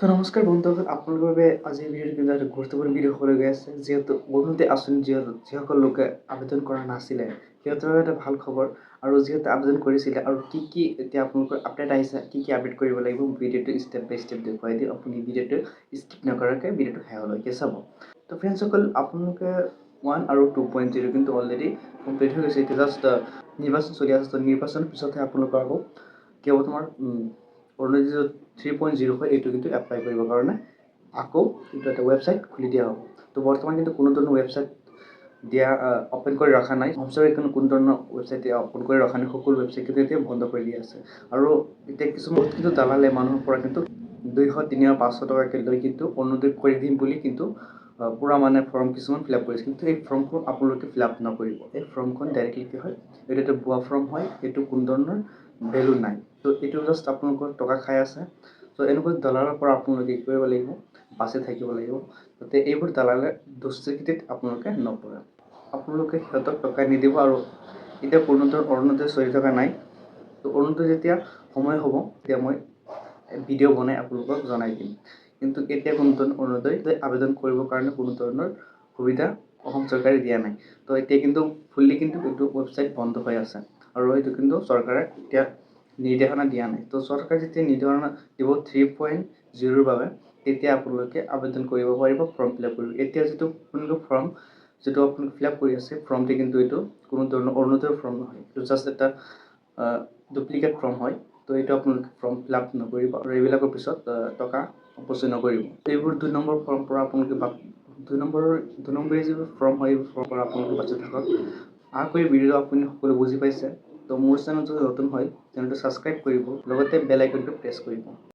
তো নমস্কাৰ বন্ধুসকল, আপোনালোকৰ বাবে আজি ভিডিঅ'টো কিন্তু এটা গুৰুত্বপূৰ্ণ ভিডিঅ' হ'বলৈ গৈ আছে। যিহেতু অৰুণোদয় আঁচনি যিসকল লোকে আবেদন কৰা নাছিলে সিহঁতৰ বাবে এটা ভাল খবৰ। আৰু যিহেতু আবেদন কৰিছিলে আৰু কি এতিয়া আপোনালোকৰ আপডেট আহিছে, কি আপডেট কৰিব লাগিব, ভিডিঅ'টো ষ্টেপ বাই ষ্টেপ দেখুৱাই দিওঁ। আপুনি ভিডিঅ'টো স্কিপ নকৰাকৈ ভিডিঅ'টো শেষলৈকে চাব। তো ফ্ৰেণ্ডসকল, আপোনালোকে 1 আৰু 2.0 কিন্তু অলৰেডি কমপ্লিট হৈ গৈছে। এতিয়া জাষ্ট নিৰ্বাচন চলি আছে। তো নিৰ্বাচনৰ পিছতহে আপোনালোকৰ আকৌ কেৱল তোমাৰ অৰুণোদয় 3.0 হয়, এইটো কিন্তু এপ্লাই কৰিবৰ কাৰণে আকৌ কিন্তু এটা ৱেবছাইট খুলি দিয়া হ'ব। তো বৰ্তমান কিন্তু কোনো ধৰণৰ ৱেবছাইট দিয়া অপেন কৰি ৰখা নাই। হোম চৰকাৰে কোনো ধৰণৰ ৱেবছাইট অপেন কৰি ৰখা নাই। সকলো ৱেবছাইট কিন্তু এতিয়া বন্ধ কৰি দিয়া আছে। আৰু এতিয়া কিছুমান কিন্তু দালালে মানুহৰ পৰা কিন্তু 200, 300, 500 টকাকৈ লৈ কিন্তু অৰুণোদয় কৰি দিম বুলি কিন্তু পূৰা মানে ফৰ্ম কিছুমান ফিল আপ কৰিছে। কিন্তু এই ফৰ্মখন আপোনালোকে ফিল আপ নকৰিব। এই ফৰ্মখন ডাইৰেক্টলি কি হয়, এইটো এটা ভুৱা ফৰ্ম হয়। এইটো কোনো ধৰণৰ ভেলু নাই। তো এইটো জাষ্ট আপোনালোকৰ টকা খাই আছে। তো এনেকুৱা দালালৰ পৰা আপোনালোকে কি কৰিব লাগিব, বাচি থাকিব লাগিব, যাতে এইবোৰ দালালে দুষ্কৃতিত আপোনালোকে নপৰে। আপোনালোকে সিহঁতক টকা নিদিব। আৰু এতিয়া কোনো ধৰণৰ অৰুণোদয় চলি থকা নাই। তো অৰুণোদয় যেতিয়া সময় হ'ব তেতিয়া মই ভিডিঅ' বনাই আপোনালোকক জনাই দিম। কিন্তু এতিয়া কোনো ধৰণৰ অৰুণোদয় আবেদন কৰিবৰ কাৰণে কোনো ধৰণৰ সুবিধা অসম চৰকাৰে দিয়া নাই। তো এতিয়া কিন্তু ফুল্লি কিন্তু এইটো ৱেবছাইট বন্ধ হৈ আছে। আৰু এইটো কিন্তু চৰকাৰে এতিয়া নিৰ্দেশনা দিয়া নাই। তো চৰকাৰে যেতিয়া নিৰ্দেশনা দিব 3.0ৰ বাবে, তেতিয়া আপোনালোকে আবেদন কৰিব পাৰিব, ফৰ্ম ফিল আপ কৰিব। এতিয়া যিটো আপোনালোকে ফৰ্ম যিটো আপোনালোকে ফিল আপ কৰি আছে, ফৰ্মটো কিন্তু এইটো কোনো ধৰণৰ অৰুণোদয়ৰ ফৰ্ম নহয়। এইটো জাষ্ট এটা ডুপ্লিকেট ফৰ্ম হয়। তো এইটো আপোনালোকে ফৰ্ম ফিল আপ নকৰিব আৰু এইবিলাকৰ পিছত টকা অপচয় নকৰিব। এইবোৰ 2 নম্বৰ ফৰ্মৰ পৰা আপোনালোকে 2 নম্বৰী যিবোৰ ফৰ্ম হয়, এইবোৰ ফৰ্মৰ পৰা আপোনালোকে বাচি থাকক। আশা কৰি ভিডিঅ'টো আপুনি সকলো বুজি পাইছে। তো মোৰ চেনেলটো নতুন হয়, চেনেলটো ছাবস্ক্ৰাইব কৰিব, লগতে বেল আইকনটো প্ৰেছ কৰিব।